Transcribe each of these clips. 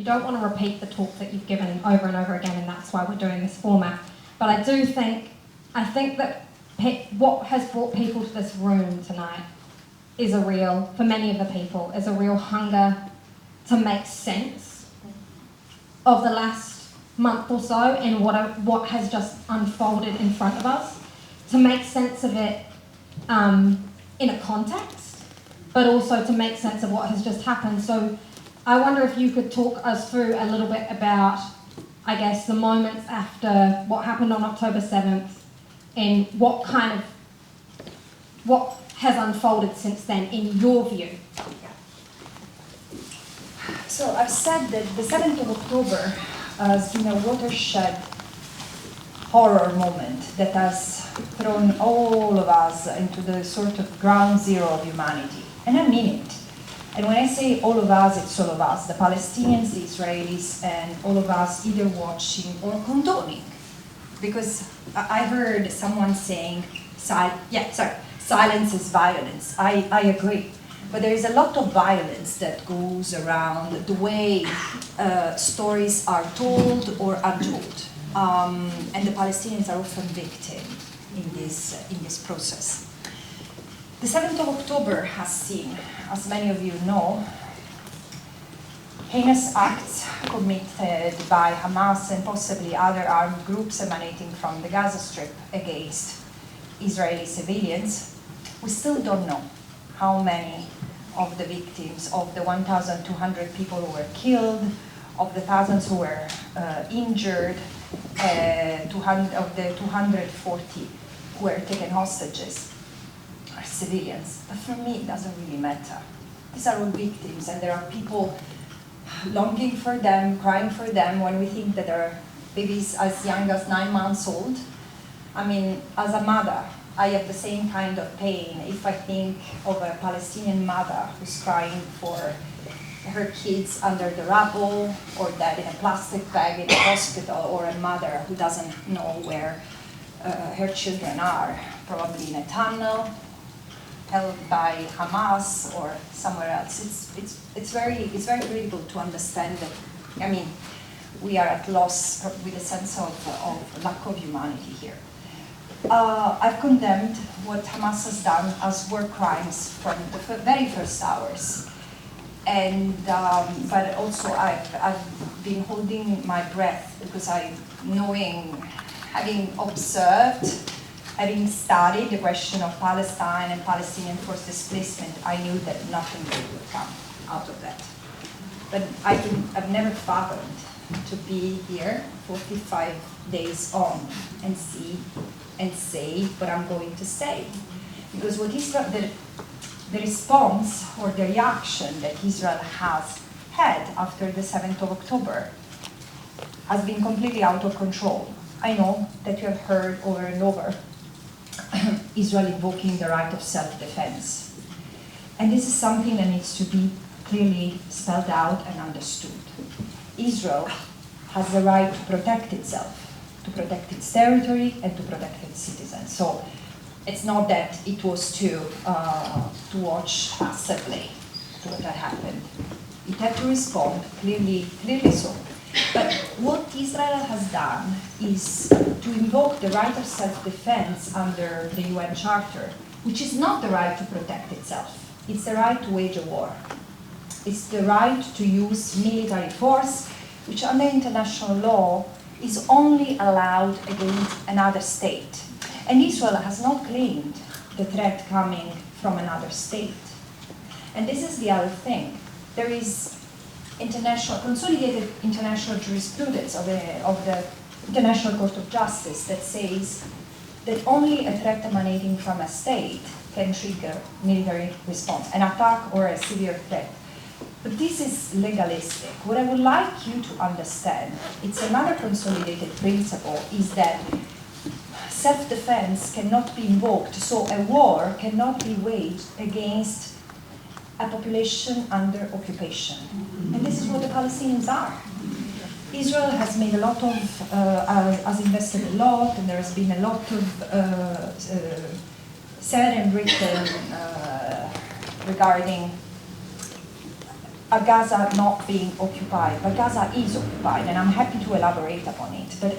don't want to repeat the talk that you've given over and over again, and that's why we're doing this format. But I think that what has brought people to this room tonight is for many of the people, is a real hunger to make sense of the last month or so and what has just unfolded in front of us, to make sense of it in a context, but also to make sense of what has just happened. So I wonder if you could talk us through a little bit about, I guess, the moments after what happened on October 7th and what has unfolded since then in your view. So I've said that the 7th of October has been a watershed horror moment that has thrown all of us into the sort of ground zero of humanity. And I mean it. And when I say all of us, it's all of us, the Palestinians, the Israelis, and all of us either watching or condoning. Because I heard someone saying, silence is violence. I agree. But there is a lot of violence that goes around the way stories are told or untold. And the Palestinians are often victims in this process. The 7th of October has seen, as many of you know, heinous acts committed by Hamas and possibly other armed groups emanating from the Gaza Strip against Israeli civilians. We still don't know how many of the victims, of the 1,200 people who were killed, of the thousands who were injured, of the 240 who were taken hostages are civilians. But for me, it doesn't really matter. These are all victims, and there are people longing for them, crying for them, when we think that there are babies as young as 9 months old. I mean, as a mother, I have the same kind of pain if I think of a Palestinian mother who's crying for her kids under the rubble, or dead in a plastic bag in a hospital, or a mother who doesn't know where her children are, probably in a tunnel, held by Hamas or somewhere else. It's very critical to understand that. I mean, we are at loss with a sense of lack of humanity here. I've condemned what Hamas has done as war crimes from the very first hours. And, but also I've been holding my breath because having observed, having studied the question of Palestine and Palestinian forced displacement, I knew that nothing good would come out of that. But I've never fathomed to be here 45 days on and see and say what I'm going to say. Because what the response or the reaction that Israel has had after the 7th of October has been completely out of control. I know that you have heard over and over Israel invoking the right of self-defense. And this is something that needs to be clearly spelled out and understood. Israel has the right to protect itself, to protect its territory and to protect its citizens. So it's not that it was to watch passively to what had happened. It had to respond clearly so. But what Israel has done is to invoke the right of self-defense under the UN Charter, which is not the right to protect itself. It's the right to wage a war. It's the right to use military force, which under international law is only allowed against another state. And Israel has not claimed the threat coming from another state. And this is the other thing. There is consolidated international jurisprudence of the International Court of Justice that says that only a threat emanating from a state can trigger military response, an attack or a severe threat. But this is legalistic. What I would like you to understand, it's another consolidated principle, is that self-defense cannot be invoked, so a war cannot be waged against a population under occupation. And this is what the Palestinians are. Israel has made a lot of, has invested a lot, and there has been a lot of said and written regarding Gaza not being occupied, but Gaza is occupied, and I'm happy to elaborate upon it. But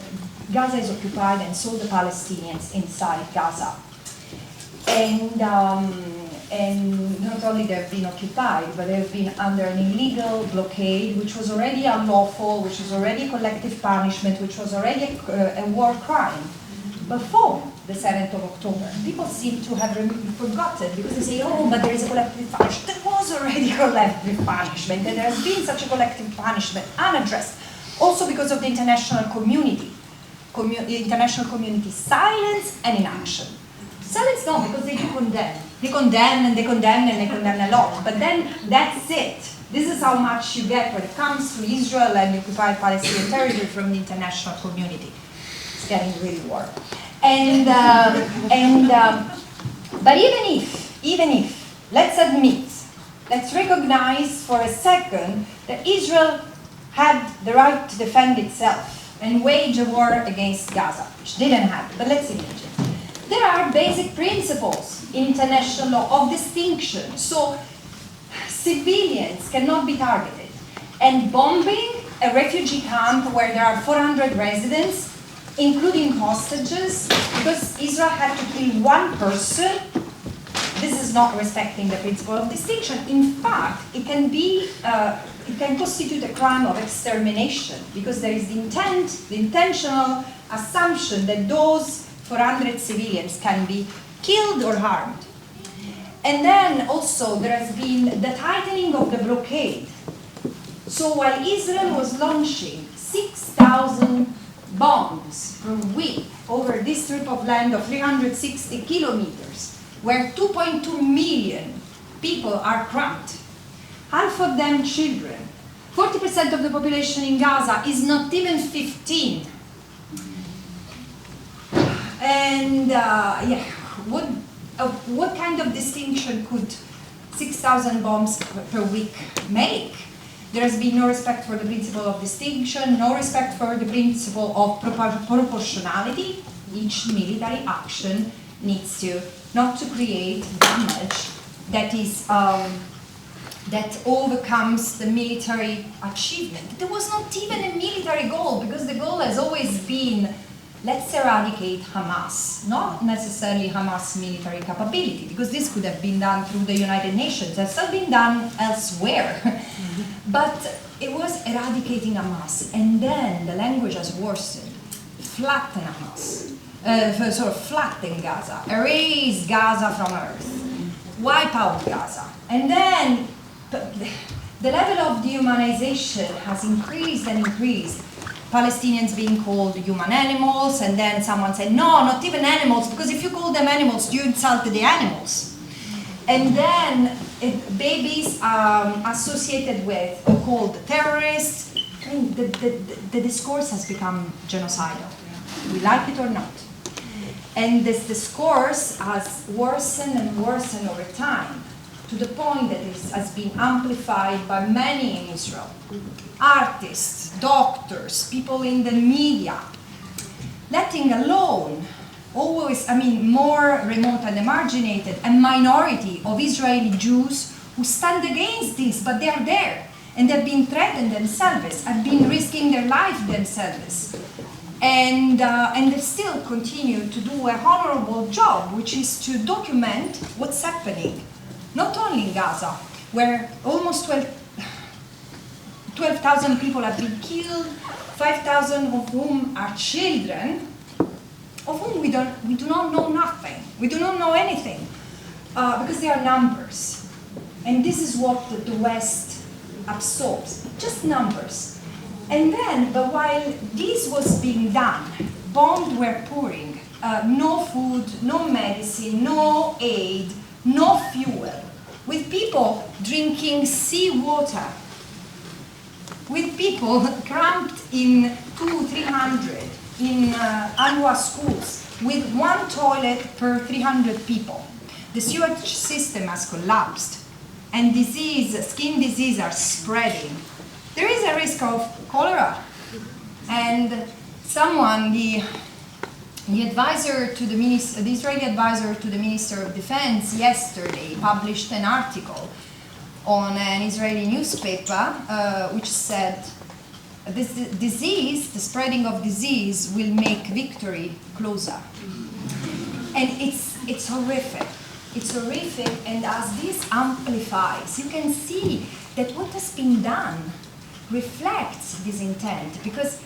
Gaza is occupied, and so the Palestinians inside Gaza. And not only they've been occupied, but they've been under an illegal blockade, which was already unlawful, which was already collective punishment, which was already a war crime before the 7th of October. People seem to have forgotten because they say, oh, but there is a collective punishment. There was already collective punishment, and there has been such a collective punishment unaddressed. Also because of the international community. The international community's silence and inaction. Silence no, because they do condemn. They condemn and they condemn and they condemn a lot. But then that's it. This is how much you get when it comes to Israel and occupied Palestinian territory from the international community. It's getting really warm. But even if, let's admit, let's recognize for a second that Israel had the right to defend itself and wage a war against Gaza, which didn't happen, but let's imagine. There are basic principles in international law of distinction, so civilians cannot be targeted. And bombing a refugee camp where there are 400 residents, including hostages, because Israel had to kill one person, this is not respecting the principle of distinction. In fact, it can constitute a crime of extermination, because there is the intentional assumption that those 400 civilians can be killed or harmed. And then also there has been the tightening of the blockade. So while Israel was launching 6,000 bombs per week over this strip of land of 360 kilometers, where 2.2 million people are cramped, half of them children, 40% of the population in Gaza is not even 15. And what kind of distinction could 6,000 bombs per week make? There has been no respect for the principle of distinction, no respect for the principle of proportionality. Each military action needs to, not to create damage that is, that overcomes the military achievement. There was not even a military goal, because the goal has always been, let's eradicate Hamas, not necessarily Hamas military capability, because this could have been done through the United Nations, it has still been done elsewhere. But it was eradicating Hamas, and then the language has worsened. Flatten Hamas, flatten Gaza, erase Gaza from earth, wipe out Gaza. And then the level of dehumanization has increased and increased. Palestinians being called human animals, and then someone said, no, not even animals, because if you call them animals, you insulted the animals. And then babies associated with called terrorists. I mean, the discourse has become genocidal. We like it or not. And this discourse has worsened and worsened over time, to the point that it has been amplified by many in Israel. Artists, doctors, people in the media, letting alone always, more remote and marginated, a minority of Israeli Jews who stand against this, but they are there, and they've been threatened themselves, have been risking their life themselves. And they still continue to do a honorable job, which is to document what's happening, not only in Gaza, where almost 12,000 people have been killed, 5,000 of whom are children, of whom we do not know nothing. We do not know anything, because they are numbers. And this is what the West absorbs, just numbers. And then, but while this was being done, bombs were pouring, no food, no medicine, no aid, no fuel, with people drinking seawater, with people cramped in 200-300 in Anwa schools, with one toilet per 300 people. The sewage system has collapsed, and skin disease are spreading. There is a risk of cholera, and someone, the advisor to the minister, the Israeli advisor to the Minister of Defense yesterday published an article on an Israeli newspaper, which said, this disease, the spreading of disease, will make victory closer. And it's horrific. It's horrific, and as this amplifies, you can see that what has been done reflects this intent, because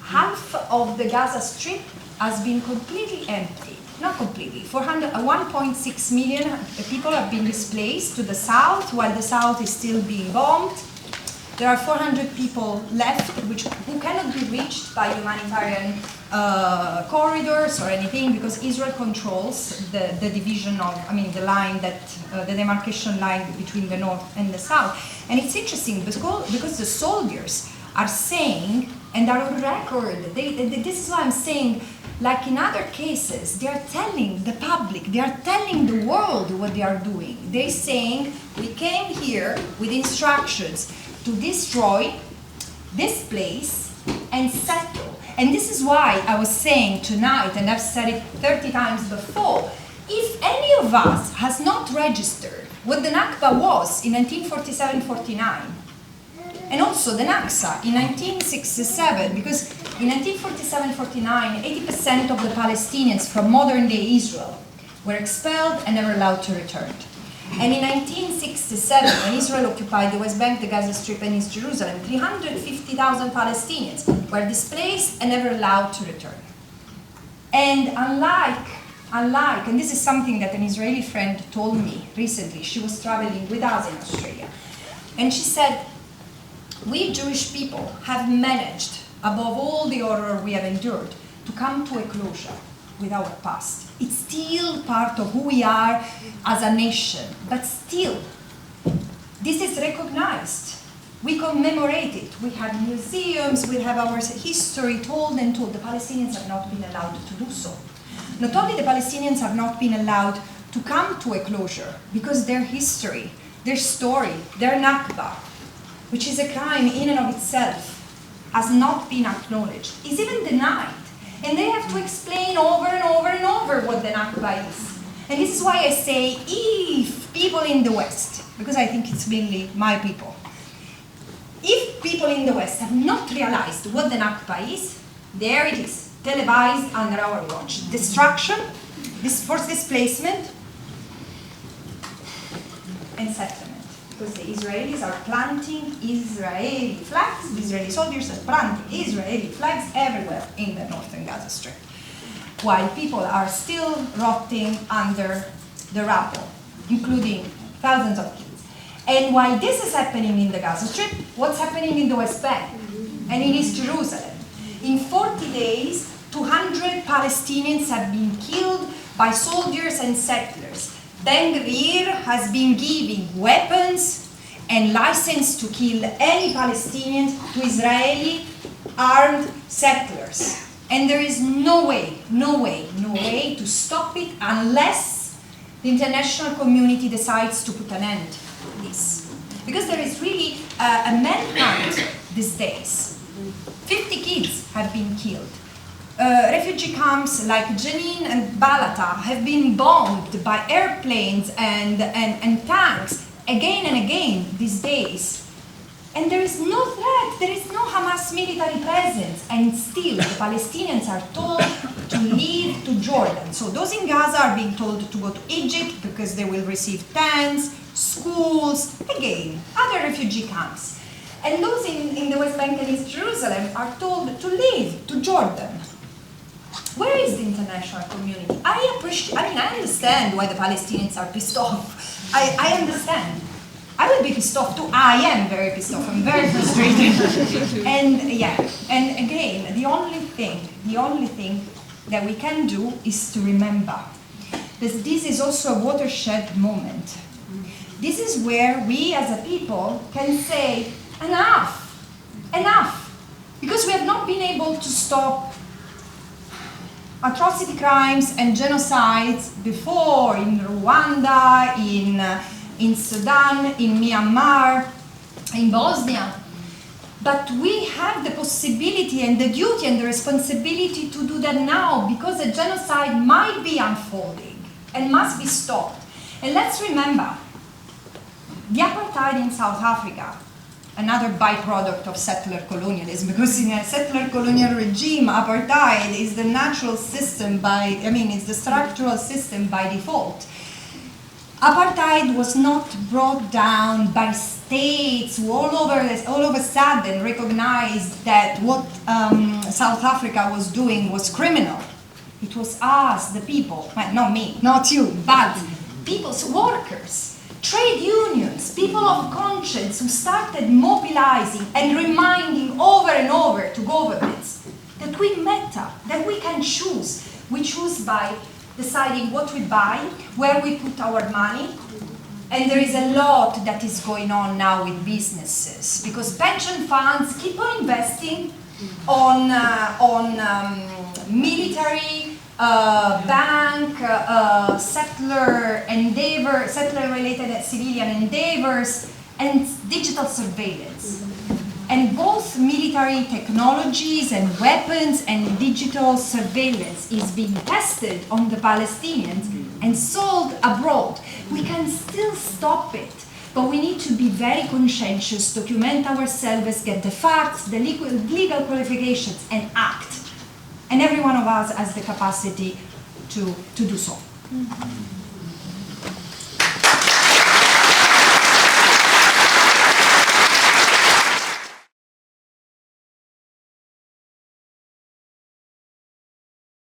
half of the Gaza Strip has been completely empty. Not completely. 1.6 million people have been displaced to the south, while the south is still being bombed. There are 400 people left who cannot be reached by humanitarian corridors or anything, because Israel controls the division of, the line that, the demarcation line between the north and the south. And it's interesting because the soldiers are saying, and are on record, this is why I'm saying, like in other cases, they are telling the public, they are telling the world what they are doing. They're saying, we came here with instructions to destroy this place and settle. And this is why I was saying tonight, and I've said it 30 times before, if any of us has not registered what the Nakba was in 1947-49, and also the Naksa in 1967, because in 1947-49, 80% of the Palestinians from modern-day Israel were expelled and never allowed to return. And in 1967, when Israel occupied the West Bank, the Gaza Strip, and East Jerusalem, 350,000 Palestinians were displaced and never allowed to return. And unlike, and this is something that an Israeli friend told me recently, she was traveling with us in Australia, and she said, we Jewish people have managed, above all the horror we have endured, to come to a closure with our past. It's still part of who we are as a nation, but still, this is recognized. We commemorate it. We have museums, we have our history told and told. The Palestinians have not been allowed to do so. Not only the Palestinians have not been allowed to come to a closure, because their history, their story, their Nakba, which is a crime in and of itself, has not been acknowledged, is even denied. And they have to explain over and over and over what the Nakba is. And this is why I say, if people in the West, because I think it's mainly my people, if people in the West have not realized what the Nakba is, there it is, televised under our watch. Destruction, forced displacement, and settlement. Because the Israelis are planting Israeli flags, the Israeli soldiers are planting Israeli flags everywhere in the northern Gaza Strip, while people are still rotting under the rubble, including thousands of kids. And while this is happening in the Gaza Strip, what's happening in the West Bank and in East Jerusalem? In 40 days, 200 Palestinians have been killed by soldiers and settlers. Ben Gvir has been giving weapons and license to kill any Palestinians to Israeli armed settlers. And there is no way to stop it unless the international community decides to put an end to this. Because there is really a manhunt these days. 50 kids have been killed. Refugee camps like Jenin and Balata have been bombed by airplanes and tanks again and again these days. And there is no threat, there is no Hamas military presence, and still the Palestinians are told to leave to Jordan. So those in Gaza are being told to go to Egypt because they will receive tents, schools, again, other refugee camps. And those in the West Bank and East Jerusalem are told to leave to Jordan. Where is the international community? I understand why the Palestinians are pissed off. I understand. I will be pissed off too. I am very pissed off. I'm very frustrated. And again, the only thing that we can do is to remember that this is also a watershed moment. This is where we as a people can say, enough, because we have not been able to stop atrocity crimes and genocides before in Rwanda, in Sudan, in Myanmar, in Bosnia. But we have the possibility and the duty and the responsibility to do that now, because a genocide might be unfolding and must be stopped. And let's remember, The apartheid in South Africa, another byproduct of settler colonialism, because in a settler colonial regime, apartheid is the natural system it's the structural system by default. Apartheid was not brought down by states who all of a sudden recognized that what South Africa was doing was criminal. It was us, the people, well, not me, not you, but people's workers, trade unions, people of conscience who started mobilizing and reminding over and over to governments that we matter, that we can choose. We choose by deciding what we buy, where we put our money, and there is a lot that is going on now with businesses because pension funds keep on investing on military, bank, settler-related civilian endeavors, and digital surveillance. And both military technologies and weapons and digital surveillance is being tested on the Palestinians and sold abroad. We can still stop it, but we need to be very conscientious, document ourselves, get the facts, the legal qualifications, and act. And every one of us has the capacity to do so.